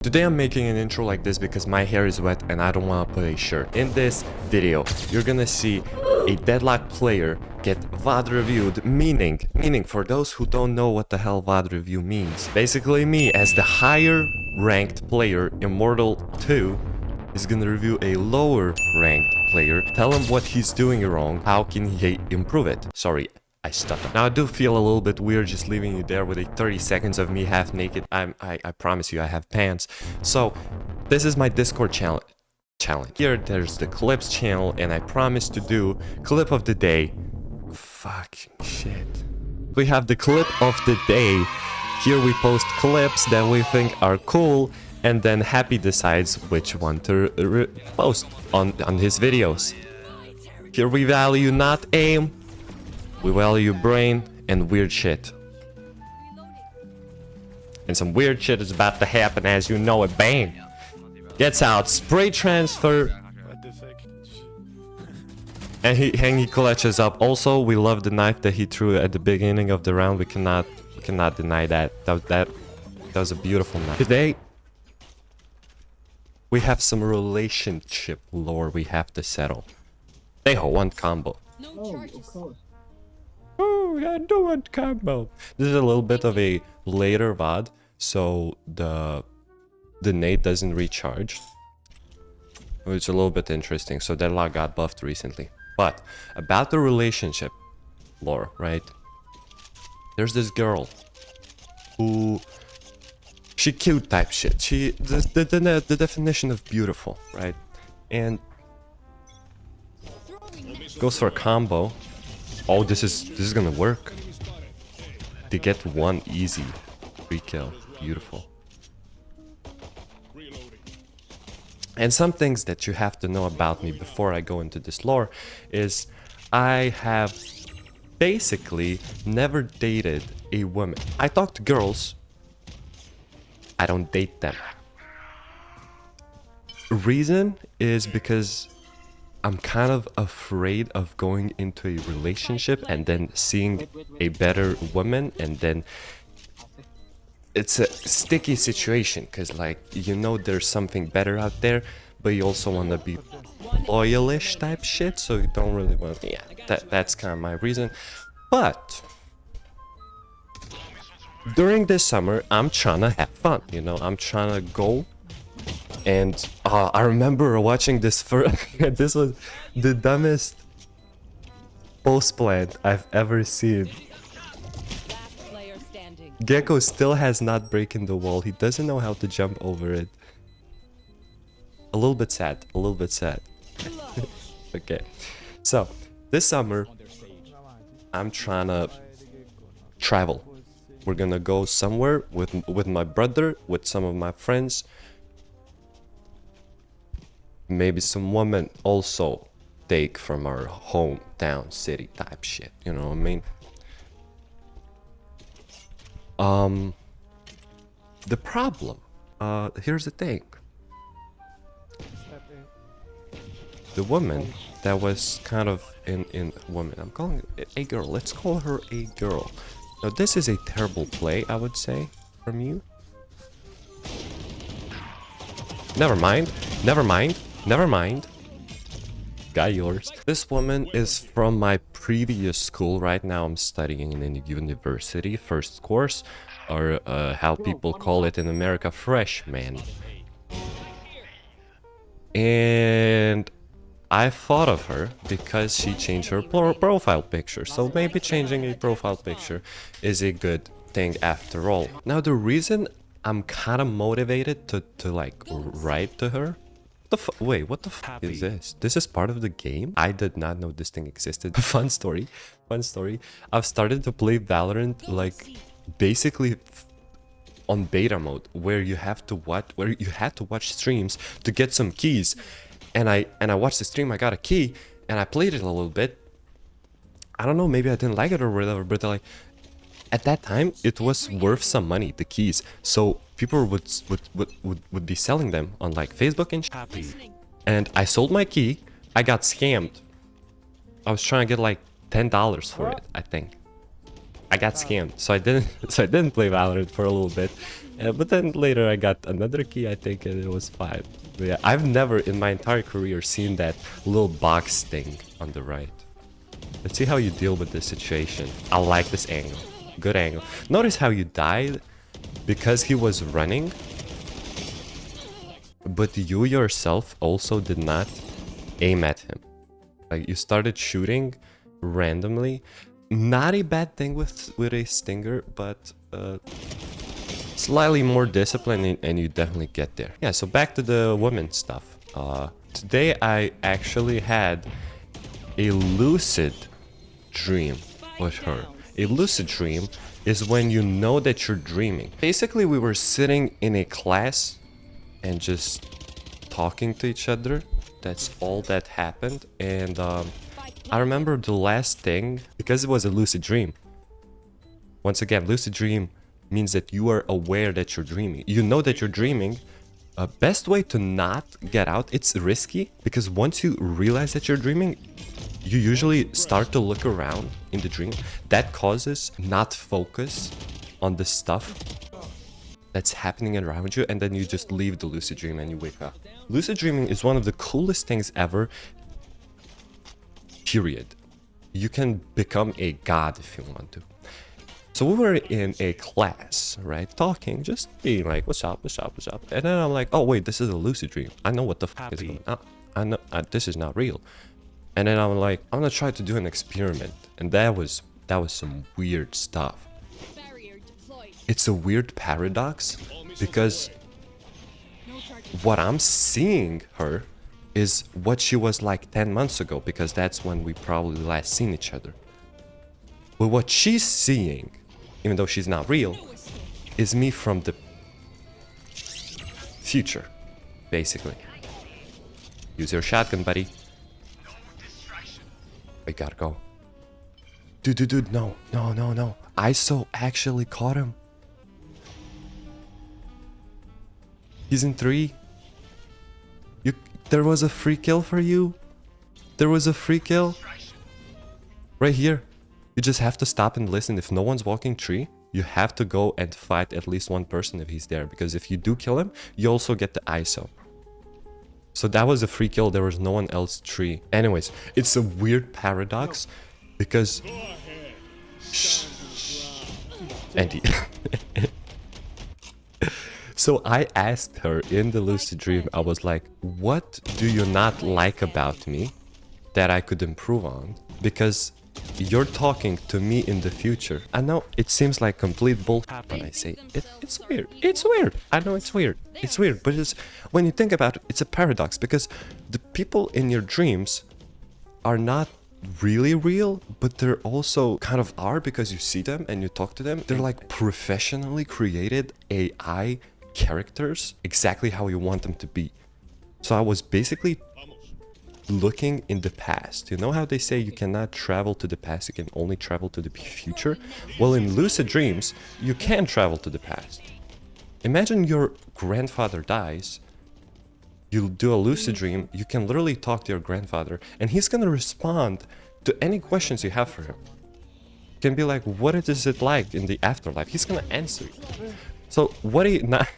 Today I'm making an intro like this because my hair is wet and I don't want to put a shirt. In this video, you're gonna see a Deadlock player get VOD reviewed, meaning for those who don't know what the hell VOD review means. Basically me, as the higher ranked player, Immortal 2, is gonna review a lower ranked player, tell him what he's doing wrong, how can he improve it. Sorry, I stuttered. Now I do feel a little bit weird just leaving you there with a 30 seconds of me half naked. I promise you I have pants. So this is my Discord challenge. Here there's the clips channel and I promise to do clip of the day. Fuck shit. We have the clip of the day. Here we post clips that we think are cool and then Happy decides which one to post on his videos. Here we value not aim. We value brain and weird shit. And some weird shit is about to happen as you know it. Bang! Gets out, spray transfer. And he clutches up. Also, we love the knife that he threw at the beginning of the round. We cannot deny that. That was a beautiful knife. Today, we have some relationship lore we have to settle. They want combo. No charges. Oh, I do want combo. This is a little bit of a later VOD, so the nade doesn't recharge. It's a little bit interesting. So Deadlock got buffed recently. But about the relationship lore, right? There's this girl who she cute type shit. She the definition of beautiful, right? And goes for a combo. Oh, this is gonna work. They get one easy free kill. Beautiful. And some things that you have to know about me before I go into this lore is I have basically never dated a woman. I talk to girls. I don't date them. Reason is because I'm kind of afraid of going into a relationship and then seeing a better woman, and then it's a sticky situation because, like, you know there's something better out there, but you also want to be loyalish type shit, so you don't really want to. Yeah, that's kind of my reason. But during this summer, I'm trying to have fun, you know, I'm trying to go. And I remember watching this for this was the dumbest post plant I've ever seen. Gecko still has not broken the wall. He doesn't know how to jump over it. A little bit sad. A little bit sad. Okay. So this summer, I'm trying to travel. We're gonna go somewhere with my brother, with some of my friends. Maybe some women also take from our hometown city type shit, you know what I mean? The problem, here's the thing. The woman that was kind of in woman, I'm calling it a girl, let's call her a girl. Now this is a terrible play, I would say, from you. Never mind. Got yours. This woman is from my previous school. Right now I'm studying in a university, first course, or how people call it in America, freshman. And I thought of her because she changed her profile picture. So maybe changing a profile picture is a good thing after all. Now the reason I'm kind of motivated to like write to her. Wait, what the fuck is this? This is part of the game? I did not know this thing existed. Fun story. I've started to play Valorant like basically on beta mode, where you had to watch streams to get some keys. And I watched the stream, I got a key, and I played it a little bit. I don't know, maybe I didn't like it or whatever, but like at that time it was worth some money, the keys. So people would be selling them on like Facebook and shit. And I sold my key. I got scammed. I was trying to get like $10 for it, I think. I got scammed, so I didn't so I didn't play Valorant for a little bit. But then later I got another key, I think, and it was fine. But yeah, I've never in my entire career seen that little box thing on the right. Let's see how you deal with this situation. I like this angle. Good angle. Notice how you died because he was running. But you yourself also did not aim at him. Like, you started shooting randomly. Not a bad thing with a stinger, but slightly more discipline and you definitely get there. Yeah, so back to the women stuff. Today I actually had a lucid dream with her. A lucid dream is when you know that you're dreaming. Basically, we were sitting in a class and just talking to each other. That's all that happened. And I remember the last thing, because it was a lucid dream. Once again, lucid dream means that you are aware that you're dreaming. You know that you're dreaming. Best way to not get out, it's risky, because once you realize that you're dreaming, you usually start to look around in the dream. That causes not focus on the stuff that's happening around you, and then you just leave the lucid dream and you wake up. Lucid dreaming is one of the coolest things ever. Period. You can become a god if you want to. So we were in a class, right? Talking, just being like, what's up, what's up, what's up? And then I'm like, oh wait, this is a lucid dream. I know what the fuck is going on. I know this is not real. And then I'm like, I'm gonna try to do an experiment. And that was some weird stuff. It's a weird paradox because what I'm seeing her is what she was like 10 months ago, because that's when we probably last seen each other. But what she's seeing, even though she's not real, is me from the future, basically. Use your shotgun, buddy. We gotta go. Dude, no. ISO actually caught him. He's in 3. There was a free kill for you. There was a free kill. Right here. You just have to stop and listen. If no one's walking tree, you have to go and fight at least one person if he's there. Because if you do kill him, you also get the ISO. So that was a free kill. There was no one else tree. Anyways, it's a weird paradox because... Andy. So I asked her in the lucid dream, I was like, what do you not like about me that I could improve on? Because you're talking to me in the future. I know it seems like complete bullshit when I say it. It's weird. It's weird. I know it's weird. It's weird. But it's, when you think about it, it's a paradox because the people in your dreams are not really real, but they're also kind of are because you see them and you talk to them. They're like professionally created AI characters, exactly how you want them to be. So I was basically looking in the past. You know how they say you cannot travel to the past, you can only travel to the future? Well, in lucid dreams, you can travel to the past. Imagine your grandfather dies, you do a lucid dream, you can literally talk to your grandfather, and he's gonna respond to any questions you have for him. You can be like, what is it like in the afterlife? He's gonna answer you. So what do you not...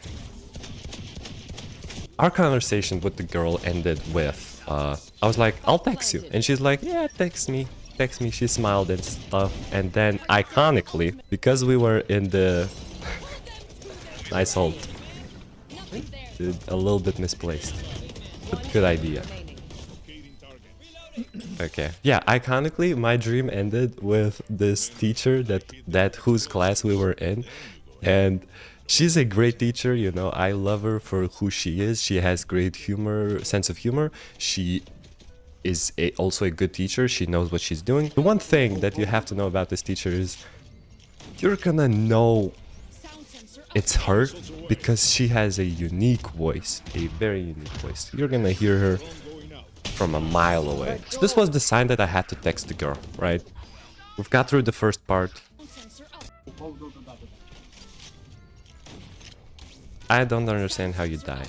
Our conversation with the girl ended with, I was like, I'll text you. And she's like, yeah, text me. Text me. She smiled and stuff. And then, iconically, because we were in the... Nice hold. A little bit misplaced. But good idea. Okay. Yeah, iconically, my dream ended with this teacher that whose class we were in. And... she's a great teacher, you know, I love her for who she is. She has great sense of humor. She is also a good teacher. She knows what she's doing. The one thing that you have to know about this teacher is you're gonna know it's her because she has a unique voice, a very unique voice. You're gonna hear her from a mile away. So this was the sign that I had to text the girl, right? We've got through the first part. I don't understand how you died.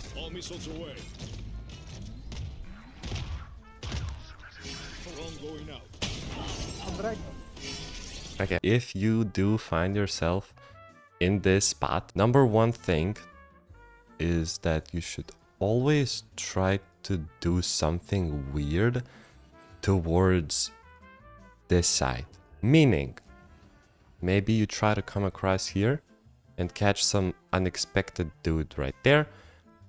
Okay, if you do find yourself in this spot, number one thing is that you should always try to do something weird towards this side. Meaning, maybe you try to come across here and catch some unexpected dude right there.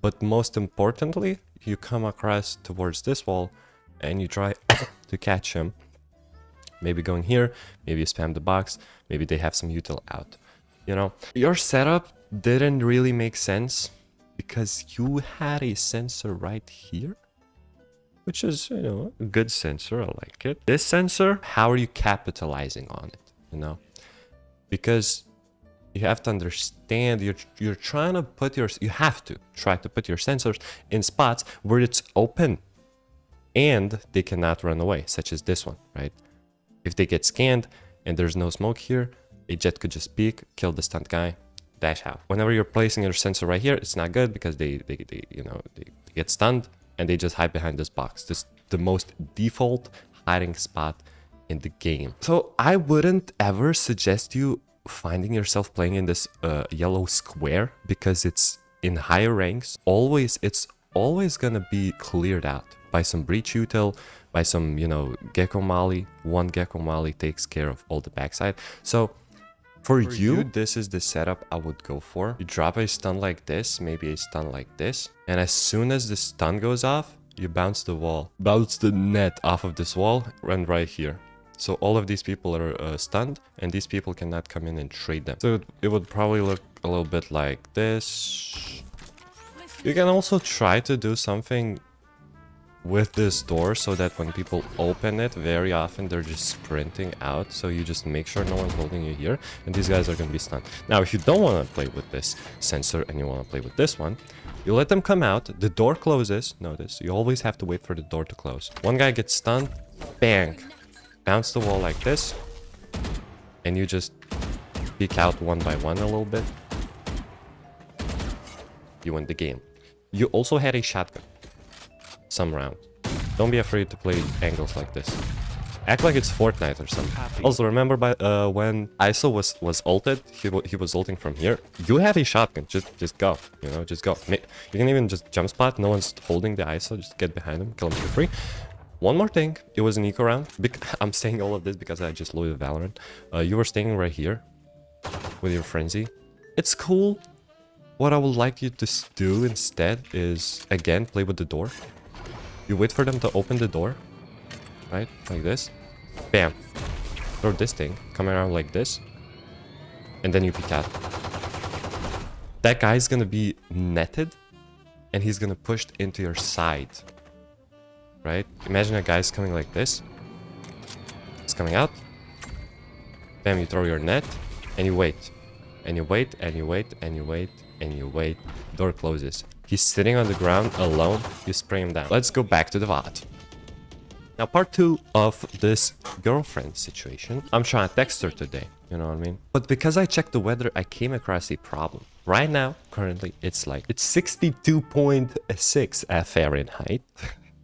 But most importantly, you come across towards this wall and you try to catch him. Maybe going here, maybe you spam the box, maybe they have some util out. You know, your setup didn't really make sense because you had a sensor right here, which is, you know, a good sensor. I like it. This sensor, how are you capitalizing on it? You know, because you have to understand you're trying to put you have to try to put your sensors in spots where it's open and they cannot run away, such as this one, right? If they get scanned and there's no smoke here, a jet could just peek, kill the stunned guy, dash out. Whenever you're placing your sensor right here, it's not good because they get stunned and they just hide behind this box. This is the most default hiding spot in the game. So I wouldn't ever suggest you finding yourself playing in this yellow square because it's in higher ranks. It's always gonna be cleared out by some breach util, by some, you know, gecko molly. One gecko molly takes care of all the backside. So for you, this is the setup I would go for. You drop a stun like this, maybe a stun like this, and as soon as the stun goes off, you bounce the wall, bounce the net off of this wall, run right here. So all of these people are stunned, and these people cannot come in and trade them. So it would probably look a little bit like this. You can also try to do something with this door so that when people open it, very often they're just sprinting out. So you just make sure no one's holding you here, and these guys are going to be stunned. Now, if you don't want to play with this sensor and you want to play with this one, you let them come out, the door closes. Notice, you always have to wait for the door to close. One guy gets stunned, bang, bounce the wall like this, and you just peek out one by one a little bit. You win the game. You also had a shotgun some round. Don't be afraid to play angles like this. Act like it's Fortnite or something. Also, remember when ISO was ulted, he was ulting from here. You have a shotgun, just go, you know, just go. You can even just jump spot, no one's holding the ISO, just get behind him, kill him for free. One more thing, it was an eco round. I'm saying all of this because I just loaded Valorant. You were staying right here with your frenzy. It's cool. What I would like you to do instead is, again, play with the door. You wait for them to open the door, right? Like this. Bam. Throw this thing, come around like this, and then you peek out. That guy's gonna be netted, and he's gonna push into your side, right? Imagine a guy's coming like this. He's coming out. Bam, you throw your net, and you wait. And you wait, and you wait, and you wait, and you wait. Door closes. He's sitting on the ground alone. You spray him down. Let's go back to the VOD. Now, part 2 of this girlfriend situation. I'm trying to text her today, you know what I mean? But because I checked the weather, I came across a problem. Right now, currently, it's 62.6 Fahrenheit,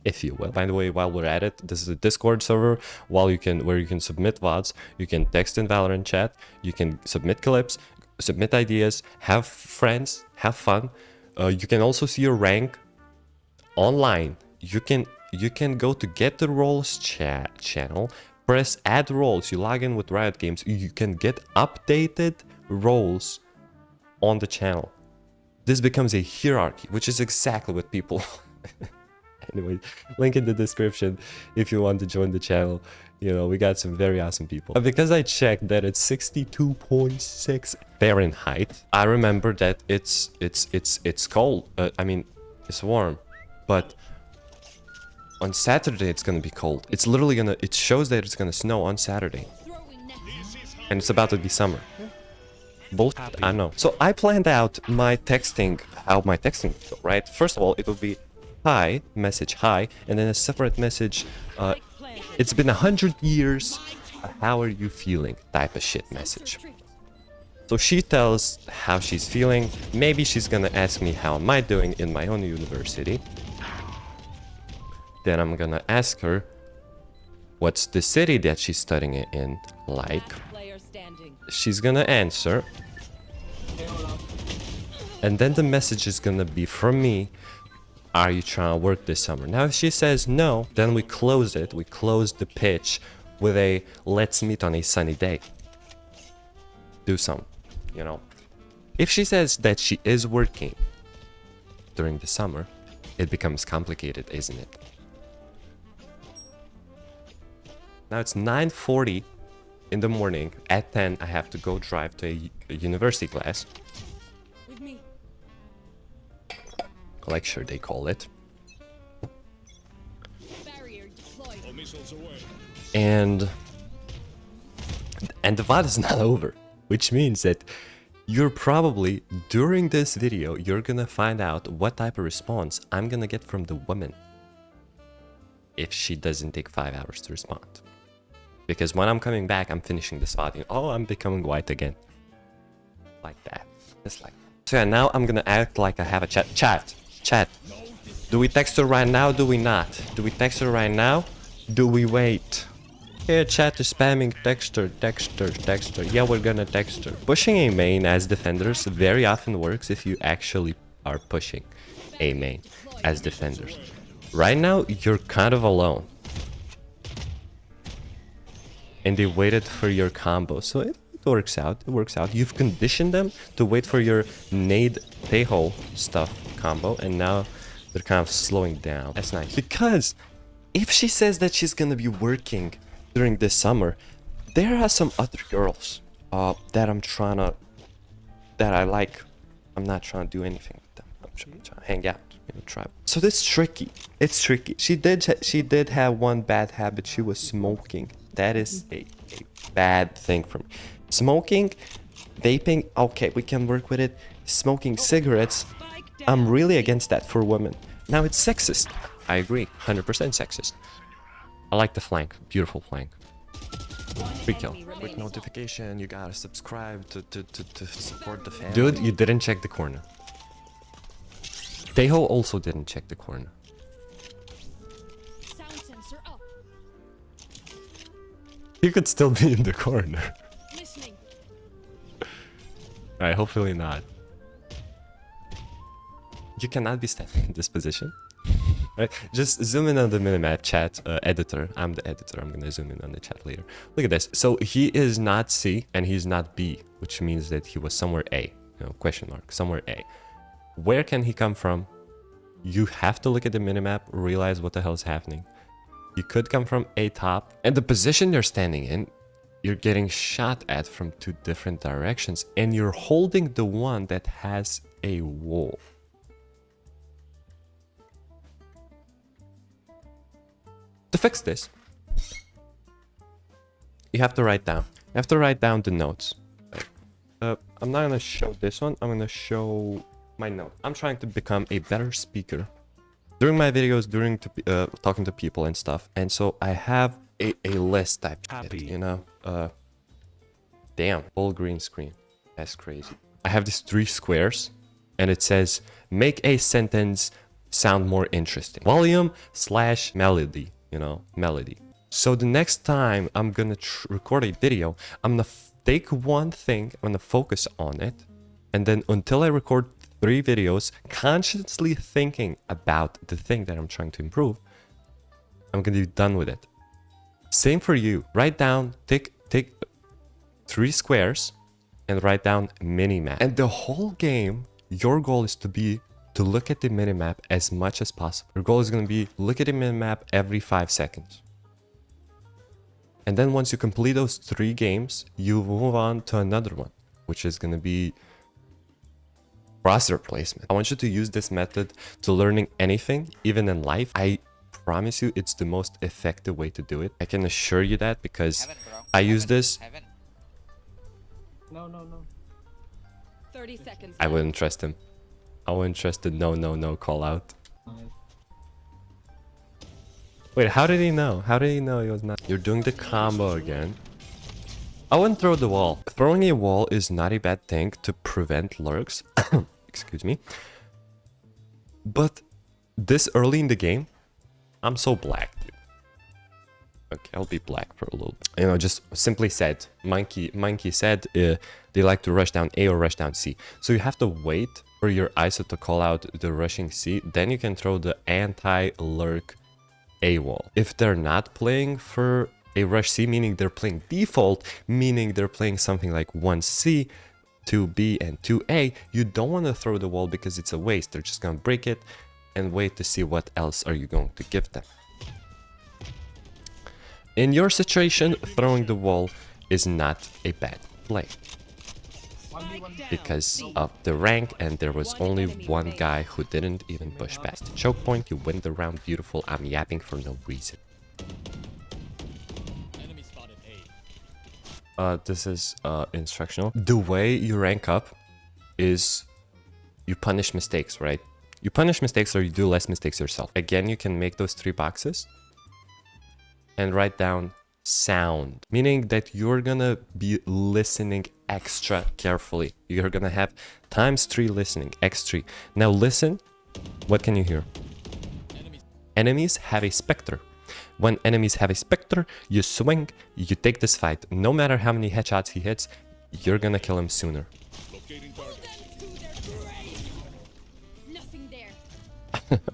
if you will. By the way, while we're at it, this is a Discord server where you can submit VODs, you can text in Valorant chat, you can submit clips, submit ideas, have friends, have fun. You can also see your rank online. You can go to get the roles channel, press add roles. You log in with Riot Games. You can get updated roles on the channel. This becomes a hierarchy, which is exactly what people. Anyway, link in the description if you want to join the channel. You know, we got some very awesome people. But because I checked that it's 62.6 Fahrenheit, I remember that it's cold. I mean, it's warm, but on Saturday it's gonna be cold. It's literally gonna. It shows that it's gonna snow on Saturday, and it's about to be summer. Bullshit, I know. So I planned out my texting, how my texting would go, right? First of all, it would be hi, message hi, and then a separate message. It's been 100 years. How are you feeling? Type of shit message. So she tells how she's feeling. Maybe she's gonna ask me how am I doing in my own university. Then I'm gonna ask her what's the city that she's studying in like. she's gonna answer. And then the message is gonna be from me. Are you trying to work this summer? Now, if she says no, then we close it. We close the pitch with a let's meet on a sunny day. Do some, you know. If she says that she is working during the summer, it becomes complicated, isn't it? Now it's 9:40 in the morning. At 10, I have to go drive to a university class. With me. Lecture, they call it. Barrier deployed. All missiles away. And the VOD is not over, which means that you're probably, during this video, you're gonna find out what type of response I'm gonna get from the woman if she doesn't take 5 hours to respond. Because when I'm coming back, I'm finishing this VOD. Oh, I'm becoming white again. Like that. Just like that. So yeah, now I'm gonna act like I have a chat. Chat. Do we text her right now? Do we not? Do we text her right now? Do we wait? Yeah, chat is spamming text her. Yeah, we're gonna text her. Pushing a main as defenders very often works if you actually are pushing a main as defenders. Right now, you're kind of alone. And they waited for your combo, so it works out. It works out. You've conditioned them to wait for your nade Teho stuff combo, and now they're kind of slowing down. That's nice. Because if she says that she's gonna be working during this summer, there are some other girls that I like. I'm not trying to do anything with them. I'm trying to hang out, you know, try. So that's tricky. It's tricky. She did have one bad habit. She was smoking. That is a bad thing for me. Smoking, vaping, okay, we can work with it. Smoking cigarettes, I'm really against that for women. Now it's sexist. I agree, 100% sexist. I like the flank, beautiful flank. Free kill. Quick notification, you gotta subscribe to support the family. Dude, you didn't check the corner. Teho also didn't check the corner. Sound sensor up. You could still be in the corner. Listening. Alright, hopefully not. You cannot be standing in this position. Right? Just zoom in on the minimap chat editor. I'm the editor. I'm gonna zoom in on the chat later. Look at this. So he is not C and he's not B, which means that he was somewhere A. You know, question mark, somewhere A. Where can he come from? You have to look at the minimap, realize what the hell is happening. You could come from A top, and the position you're standing in, you're getting shot at from 2 different directions, and you're holding the one that has a wall. To fix this, you have to write down. You have to write down the notes. I'm not gonna show this one. I'm gonna show my note. I'm trying to become a better speaker during my videos, during talking to people and stuff. And so I have a list type shit, you know. Damn, full green screen. That's crazy. I have these 3 squares, and it says make a sentence sound more interesting. Volume / melody. You know, melody. So the next time I'm gonna record a video, I'm gonna take one thing, I'm gonna focus on it, and then until I record 3 videos, consciously thinking about the thing that I'm trying to improve, I'm gonna be done with it. Same for you. Write down, take 3 squares, and write down minimap. And the whole game, your goal is to look at the minimap as much as possible. Your goal is going to be look at the minimap every 5 seconds. And then once you complete those 3 games, you move on to another one, which is going to be roster placement. I want you to use this method to learning anything, even in life. I promise you it's the most effective way to do it. I can assure you that because I use this. No. 30 seconds. I wouldn't trust him. I wouldn't trust the no call out. Wait, how did he know? How did he know he was not? You're doing the combo again. I wouldn't throw the wall. Throwing a wall is not a bad thing to prevent lurks. Excuse me. But this early in the game, I'm so black, dude. Okay, I'll be black for a little bit. You know, just simply said, Monkey said they like to rush down A or rush down C. So you have to wait for your ISO to call out the rushing C. Then you can throw the anti-lurk A wall. If they're not playing for a rush C, meaning they're playing default, meaning they're playing something like 1C, 2B, and 2A, you don't want to throw the wall because it's a waste. They're just going to break it and wait to see what else are you going to give them. In your situation, throwing the wall is not a bad play because of the rank, and there was only one guy who didn't even push past the choke point. You win the round. Beautiful. I'm yapping for no reason. This is instructional. The way you rank up is you punish mistakes, right? You punish mistakes or you do less mistakes yourself. Again, you can make those 3 boxes and write down sound, meaning that you're gonna be listening extra carefully. You're gonna have ×3 listening, x3. Now listen, what can you hear? Enemies have a specter. When enemies have a specter, you swing, you take this fight. No matter how many headshots he hits, you're gonna kill him sooner.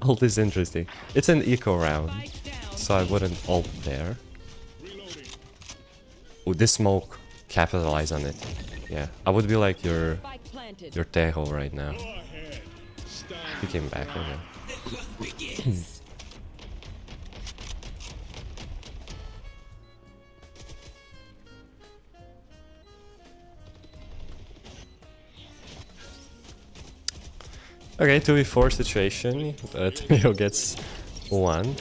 Ult is interesting. It's an eco round, so I wouldn't ult there. Oh, this smoke, capitalize on it. Yeah, I would be like your Tejo right now. He came back, okay. Okay, 2v4 situation. Trio gets 1.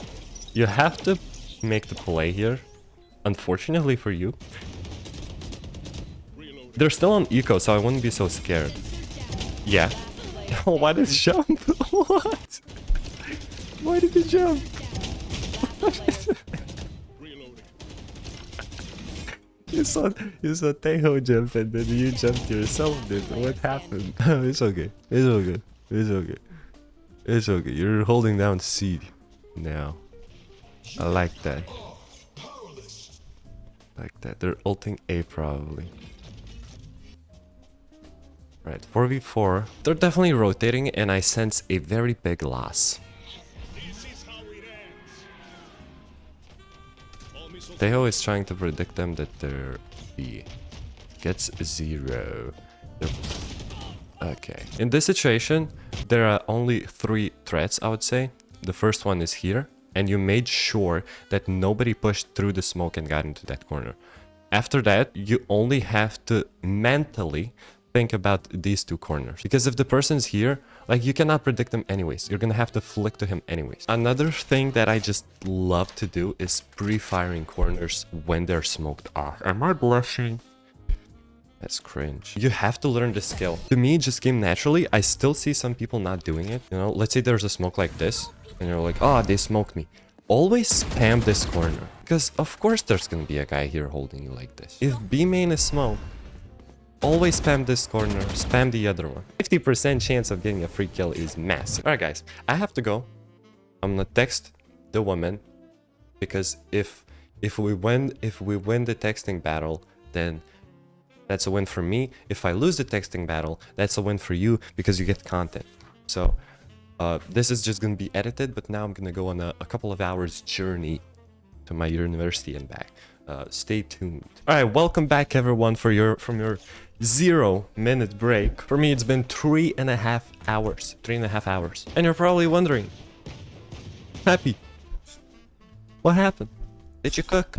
You have to make the play here. Unfortunately for you. They're still on eco, so I wouldn't be so scared. Yeah. Oh, why did it jump? What? Why did it jump? You saw Tejo jump and then you jumped yourself, dude. What happened? It's okay. It's okay. It's okay. It's okay. You're holding down C now. I like that. Like that. They're ulting A probably. Right, 4v4. They're definitely rotating and I sense a very big loss. Tejo is trying to predict them that their B gets 0. Okay. In this situation, there are only 3 threats, I would say. The first one is here, and you made sure that nobody pushed through the smoke and got into that corner. After that, you only have to mentally think about these 2 corners. Because if the person's here, like, you cannot predict them anyways. You're gonna have to flick to him anyways. Another thing that I just love to do is pre-firing corners when they're smoked off. Am I blushing? That's cringe. You have to learn the skill. To me, it just came naturally. I still see some people not doing it. You know, let's say there's a smoke like this, and you're like, oh, they smoked me. Always spam this corner. Because of course there's gonna be a guy here holding you like this. If B main is smoke, always spam this corner, spam the other one. 50% chance of getting a free kill is massive. Alright guys, I have to go. I'm gonna text the woman. Because if we win the texting battle, then that's a win for me. If I lose the texting battle, that's a win for you because you get content. So this is just gonna be edited, but now I'm gonna go on a couple of hours journey to my university and back. Stay tuned. All right, welcome back everyone from your 0-minute break. For me, it's been 3.5 hours. 3.5 hours. And you're probably wondering, Happy, what happened? Did you cook?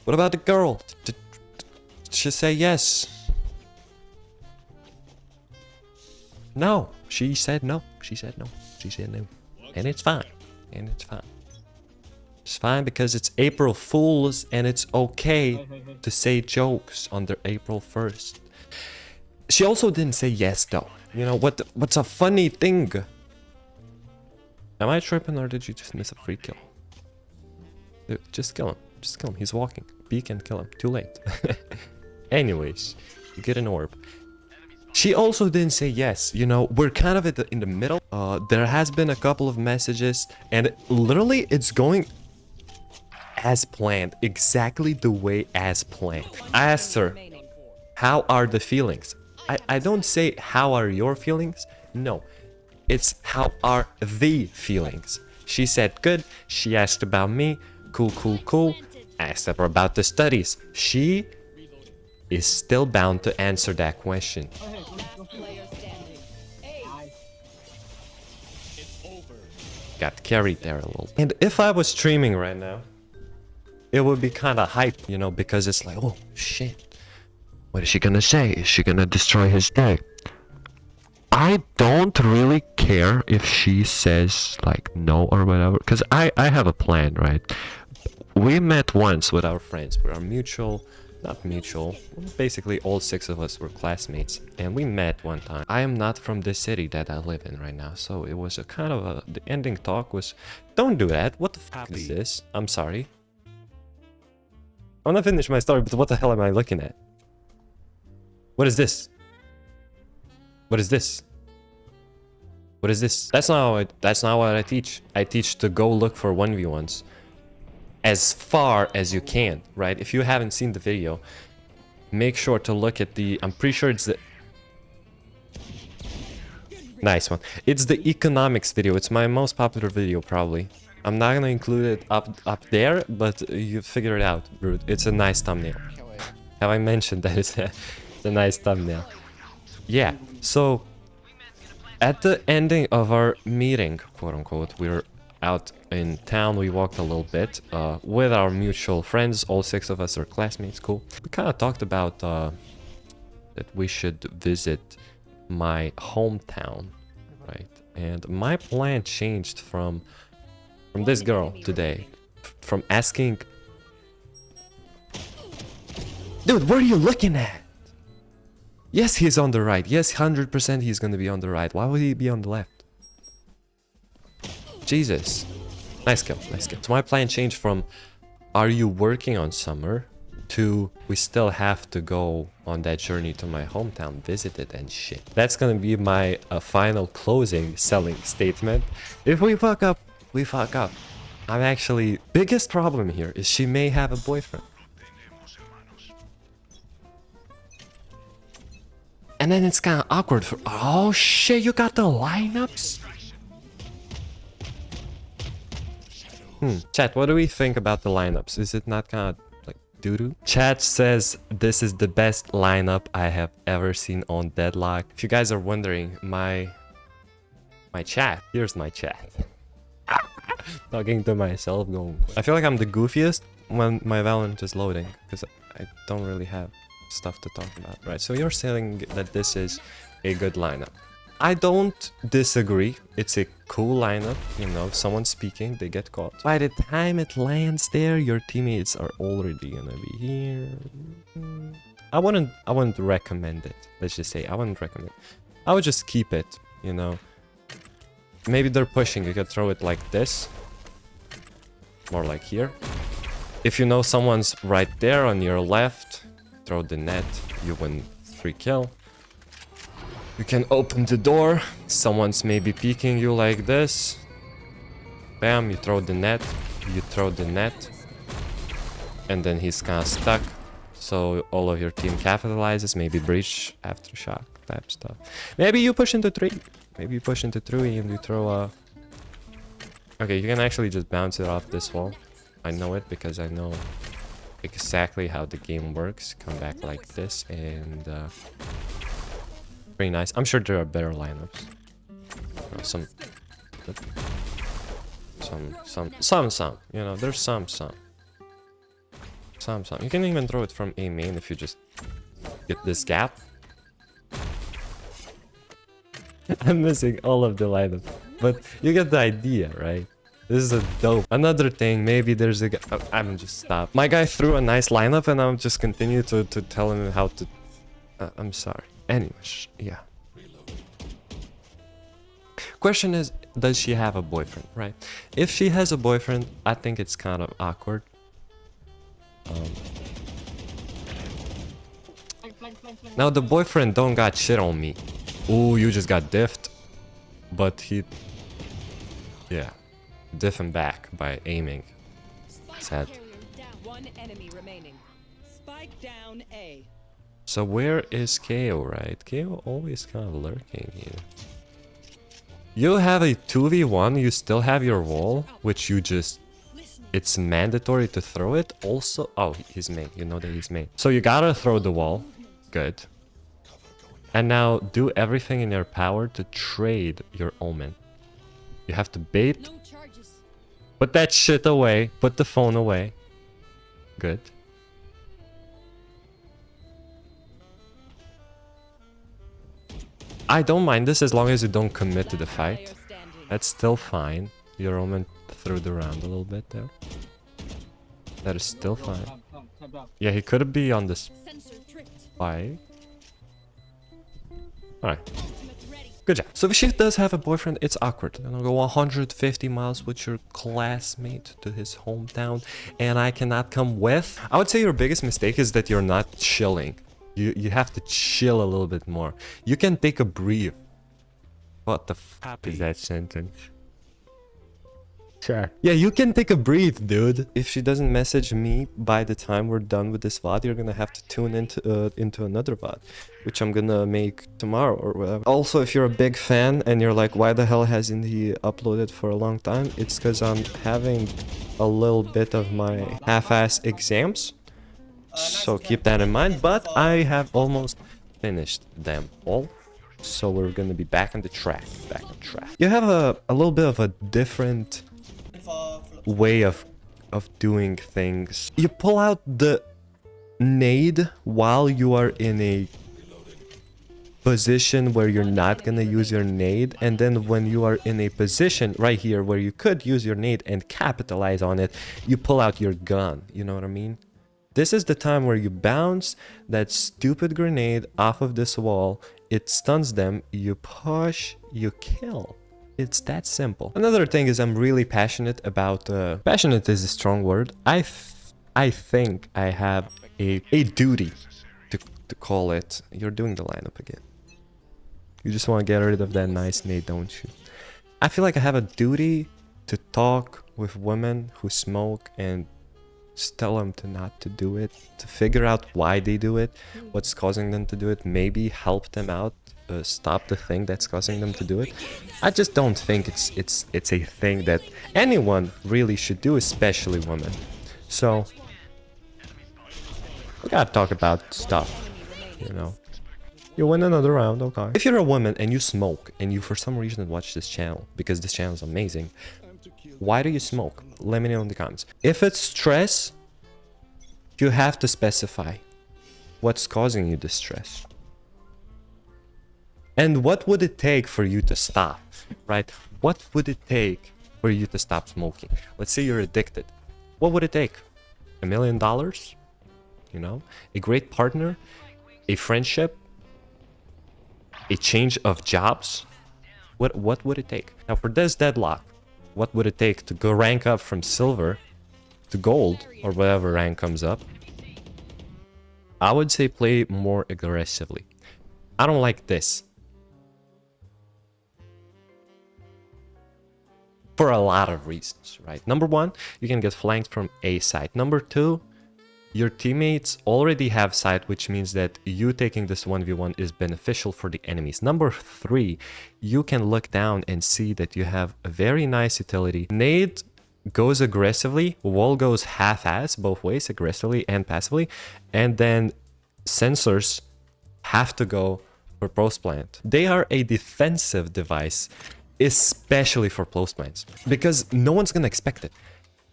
What about the girl? Did she say yes? No. She said no. She said no. She said no. And it's fine. And it's fine. It's fine because it's April Fools and it's okay to say jokes on their April 1st. She also didn't say yes though. You know, what's a funny thing? Am I tripping or did you just miss a free kill? Dude, just kill him. Just kill him. He's walking. Peek and kill him. Too late. Anyways, you get an orb. She also didn't say yes. You know, we're kind of in the middle. There has been a couple of messages and literally it's going as planned, exactly the way as planned. I asked her, how are the feelings? I don't say, how are your feelings? No, it's how are the feelings. She said good. She asked about me. Cool, cool, cool. Asked her about the studies. She is still bound to answer that question. Player standing. Hey, Got carried there a little. And if I was streaming right now, it would be kind of hype, you know, because it's like, oh shit, what is she gonna say? Is she gonna destroy his day? I don't really care if she says like no or whatever, because I have a plan, right? We met once with our friends. We are mutual, not mutual, basically all 6 of us were classmates, and we met one time. I am not from the city that I live in right now, so it was a kind of a, the ending talk was, don't do that, what the fuck is this? I'm sorry. I'm gonna finish my story, but what the hell am I looking at? What is this? What is this? What is this? That's not what I teach. I teach to go look for 1v1s as far as you can, right? If you haven't seen the video, make sure to look at the, I'm pretty sure it's the, nice one. It's the economics video. It's my most popular video, probably. I'm not gonna include it up there, but you figure it out, Brood. It's a nice thumbnail. Have I mentioned that it's a nice thumbnail? Yeah, so at the ending of our meeting, quote unquote, we were out in town. We walked a little bit with our mutual friends. All 6 of us are classmates. Cool. We kind of talked about that we should visit my hometown, right? And my plan changed from this girl today, from asking, dude, what are you looking at? Yes, he's on the right. Yes, 100% he's gonna be on the right. Why would he be on the left? Jesus. Nice kill, nice kill. So my plan changed from, are you working on summer, to we still have to go on that journey to my hometown, visit it and shit. That's gonna be my final closing selling statement. If we fuck up, we fuck up. I'm actually, biggest problem here is she may have a boyfriend. And then it's kind of awkward for, oh shit, you got the lineups? Chat, what do we think about the lineups? Is it not kind of like doo-doo? Chat says this is the best lineup I have ever seen on Deadlock. If you guys are wondering, my chat, here's my chat. Talking to myself, going, I feel like I'm the goofiest when my Valorant is loading, because I don't really have stuff to talk about. Right, so you're saying that this is a good lineup. I don't disagree. It's a cool lineup, you know, if someone's speaking, they get caught. By the time it lands there, your teammates are already gonna be here. I wouldn't recommend it. Let's just say I wouldn't recommend it. I would just keep it, you know. Maybe they're pushing, you could throw it like this. More like here. If you know someone's right there on your left, throw the net, you win 3 kill. You can open the door, someone's maybe peeking you like this. Bam, you throw the net, and then he's kind of stuck. So all of your team capitalizes, maybe breach, aftershock type stuff. Maybe you push into 3. Maybe you push into 3 and you throw a... Okay, you can actually just bounce it off this wall. I know it because I know exactly how the game works. Come back like this and... pretty nice. I'm sure there are better lineups. Some. You know, there's some. You can even throw it from A main if you just get this gap. I'm missing all of the lineup, but you get the idea, right? This is a dope. Another thing, maybe there's a guy. I'm just stop. My guy threw a nice lineup, and I'm just continue to tell him how to. I'm sorry. Anyways, yeah. Question is, does she have a boyfriend, right? If she has a boyfriend, I think it's kind of awkward. Now the boyfriend don't got shit on me. Ooh, you just got diffed. But he... Yeah. Diff him back by aiming. Sad. One enemy remaining. Spike down A. So where is KO, right? KO always kind of lurking here. You have a 2v1, you still have your wall, which you just... It's mandatory to throw it. Also... Oh, he's main. You know that he's main. So you gotta throw the wall. Good. And now do everything in your power to trade your omen. You have to bait. No charges. Put that shit away. Put the phone away. Good. I don't mind this as long as you don't commit to the fight. Player standing. That's still fine. Your omen threw the round a little bit there. That is still fine. Yeah, he could be on this Sensor tripped. spike. Alright. Ultimate ready. Good job. So if she does have a boyfriend, it's awkward. You're gonna go 150 miles with your classmate to his hometown, and I cannot come with. I would say your biggest mistake is that you're not chilling. You have to chill a little bit more. You can take a breathe. What the fuck is that sentence? Sure. Yeah, you can take a breathe, dude. If she doesn't message me by the time we're done with this VOD, you're gonna have to tune into another VOD, which I'm gonna make tomorrow or whatever. Also, if you're a big fan and you're like, why the hell hasn't he uploaded for a long time? It's because I'm having a little bit of my half-ass exams. So keep that in mind, but I have almost finished them all. So we're gonna be back on the track, You have a little bit of a different way of doing things. You pull out the nade while you are in a position where you're not gonna use your nade, and then when you are in a position right here where you could use your nade and capitalize on it, you pull out your gun. You know what I mean? This is the time where you bounce that stupid grenade off of this wall, it stuns them, you push, you kill. It's that simple. Another thing is I'm really passionate about... passionate is a strong word. I think I have a duty to call it... You're doing the lineup again. You just want to get rid of that nice nade, don't you? I feel like I have a duty to talk with women who smoke and just tell them to not to do it, to figure out why they do it, what's causing them to do it, maybe help them out, stop the thing that's causing them to do it. I just don't think it's a thing that anyone really should do, especially women. So we gotta talk about stuff, you know. You win another round, okay. If you're a woman and you smoke and you for some reason watch this channel, because this channel is amazing, why do you smoke? Let me know in the comments. If it's stress, you have to specify what's causing you this stress. And what would it take for you to stop, right? What would it take for you to stop smoking? Let's say you're addicted. What would it take? $1 million? You know? A great partner? A friendship? A change of jobs? What would it take? Now for this Deadlock, what would it take to go rank up from silver to gold or whatever rank comes up? I would say play more aggressively. I don't like this. For a lot of reasons, right? Number one, you can get flanked from A side. Number two, your teammates already have sight, which means that you taking this 1v1 is beneficial for the enemies. Number three, you can look down and see that you have a very nice utility. Nade goes aggressively, wall goes half-ass, both ways, aggressively and passively, and then sensors have to go for post plant. They are a defensive device, especially for post plants, because no one's gonna expect it.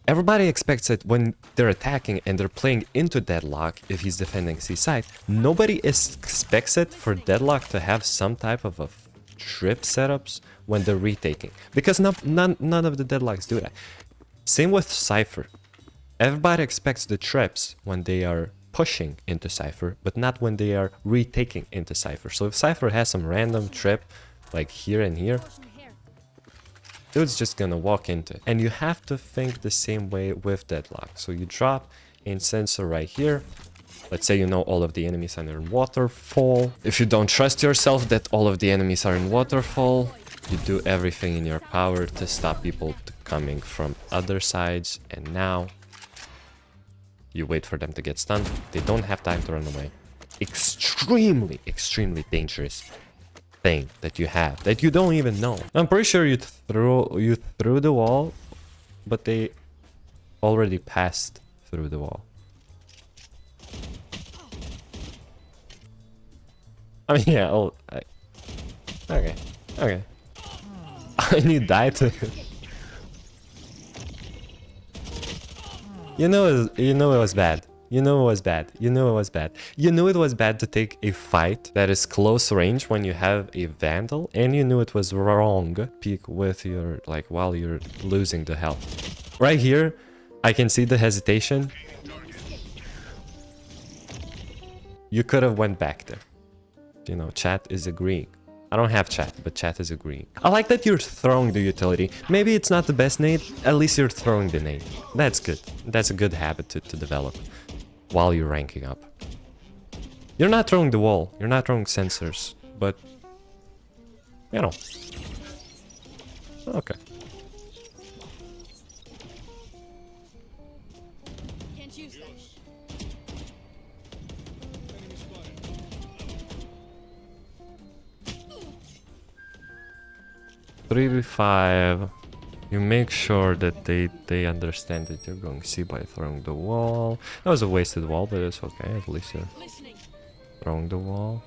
Everybody expects it when they're attacking and they're playing into Deadlock if he's defending C side. Nobody expects it for Deadlock to have some type of a trip setups when they're retaking, because none of the Deadlocks do that. Same with Cypher. Everybody expects the trips when they are pushing into Cypher, but not when they are retaking into Cypher. So if Cypher has some random trip like here and here, dude's just gonna walk into it. And you have to think the same way with Deadlock. So you drop in sensor right here. Let's say you know all of the enemies are in waterfall. If you don't trust yourself that all of the enemies are in waterfall, you do everything in your power to stop people coming from other sides. And now You wait for them to get stunned. They don't have time to run away. Extremely, extremely dangerous thing that you have that you don't even know. I'm pretty sure you threw the wall, but they already passed through the wall. I mean, yeah. Okay, okay. And you died to. You know it was bad. You know it was bad. You know it was bad. You knew it was bad to take a fight that is close range when you have a Vandal, and you knew it was wrong peek with your, like, while you're losing the health. Right here, I can see the hesitation. You could have went back there. You know, chat is agreeing. I don't have chat, but chat is agreeing. I like that you're throwing the utility. Maybe it's not the best nade, at least you're throwing the nade. That's good. That's a good habit to develop while you're ranking up. You're not throwing the wall, you're not throwing sensors, but, you know. Okay. Can't use that. 3v5. You make sure that they understand that you're going C by throwing the wall. That was a wasted wall, but it's okay. At least you're throwing the wall.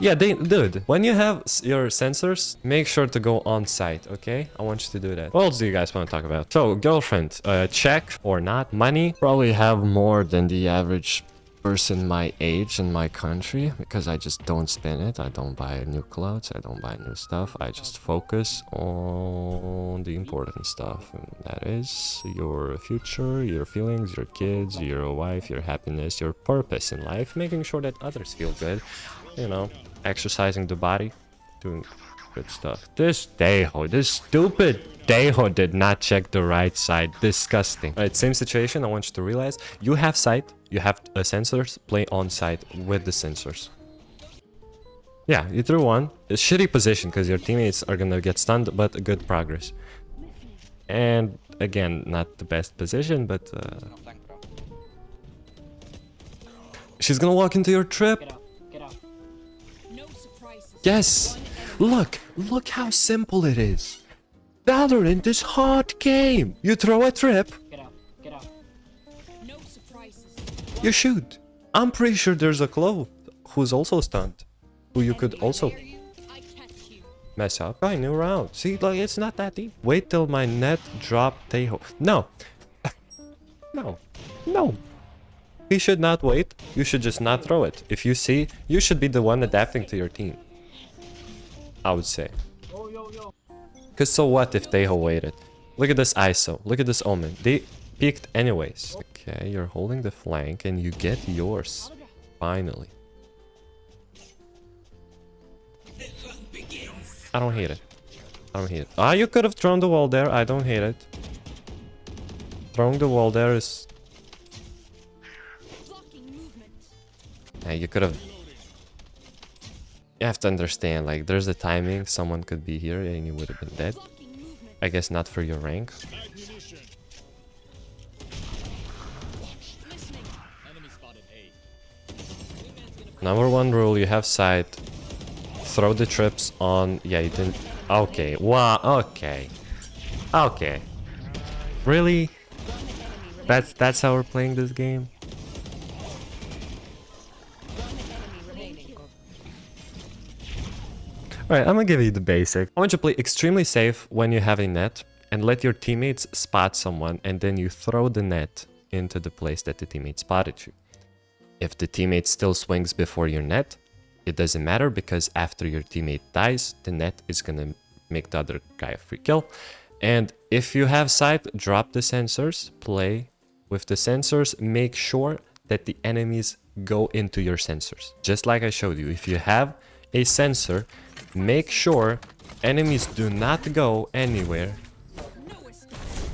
Yeah, dude, when you have your sensors, make sure to go on site, okay? I want you to do that. What else do you guys want to talk about? So, girlfriend, check or not? Money, probably have more than the average person my age in my country, because I just don't spend it. I don't buy new clothes, I don't buy new stuff. I just focus on the important stuff, and that is your future, your feelings, your kids, your wife, your happiness, your purpose in life, making sure that others feel good, you know, exercising the body, doing good stuff. This Deho, this stupid Deho did not check the right side. Disgusting. Alright, same situation. I want you to realize you have sight, you have sensors, play on site with the sensors. Yeah, you threw one. A shitty position because your teammates are gonna get stunned, but a good progress. And again, not the best position, but she's gonna walk into your trip. Get out. Yes! Look how simple it is. Valorant is hard game. You throw a trip, Get out. No surprises. you shoot. I'm pretty sure there's a Clove who's also stunned, who you could also I catch you. mess up by new round. See, like, it's not that deep. Wait till my net drop Tejo. No. No. He should not wait. You should just not throw it. If you see, you should be the one adapting to your team, I would say. Because so what if Tejo waited? Look at this ISO. Look at this Omen. They peeked anyways. Okay, you're holding the flank and you get yours. Finally. I don't hate it. Ah, you could have thrown the wall there. I don't hate it. Throwing the wall there is... Yeah, you could have... You have to understand, like, there's a timing. Someone could be here and you would have been dead. I guess not for your rank. Number one rule, you have sight. Throw the trips on... Yeah, you didn't... Okay, wow, okay. Really? That's how we're playing this game? Alright, I'm gonna give you the basic. I want you to play extremely safe when you have a net and let your teammates spot someone, and then you throw the net into the place that the teammate spotted you. If the teammate still swings before your net, it doesn't matter, because after your teammate dies, the net is gonna make the other guy a free kill. And if you have sight, drop the sensors, play with the sensors, make sure that the enemies go into your sensors. Just like I showed you, if you have a sensor, make sure enemies do not go anywhere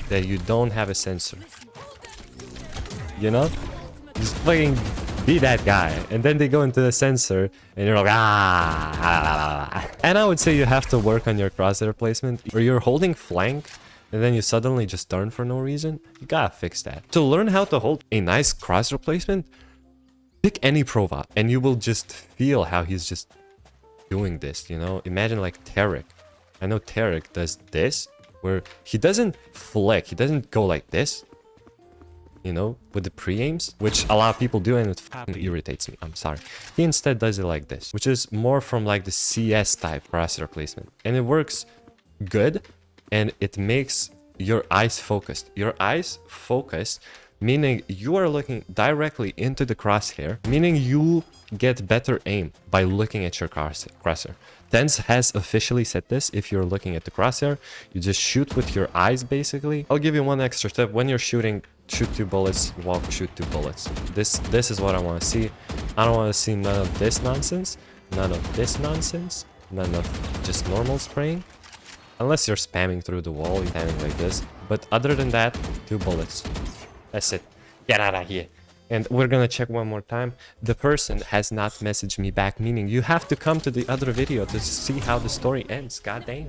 that you don't have a sensor. You know? Just fucking be that guy. And then they go into the sensor and you're like, ah. And I would say you have to work on your crosshair placement. Or you're holding flank and then you suddenly just turn for no reason. You gotta fix that. To learn how to hold a nice crosshair placement, pick any pro VOD and you will just feel how he's just doing this, you know? Imagine like Tarek. I know Tarek does this, where he doesn't flick, he doesn't go like this, you know, with the pre-aims, which a lot of people do and it fucking irritates me, I'm sorry. He instead does it like this, which is more from like the CS type crosshair placement. And it works good, and it makes your eyes focused. Your eyes focus, meaning you are looking directly into the crosshair, meaning you get better aim by looking at your crosshair. Tense has officially said this. If you're looking at the crosshair, you just shoot with your eyes basically. I'll give you one extra tip. When you're shooting, shoot 2 bullets, walk, shoot 2 bullets. This is what I want to see. I don't want to see none of this nonsense, none of this nonsense, none of just normal spraying. Unless you're spamming through the wall, you're spamming like this. But other than that, 2 bullets. That's it. Get out of here. And we're gonna check one more time. The person has not messaged me back, meaning you have to come to the other video to see how the story ends. God damn.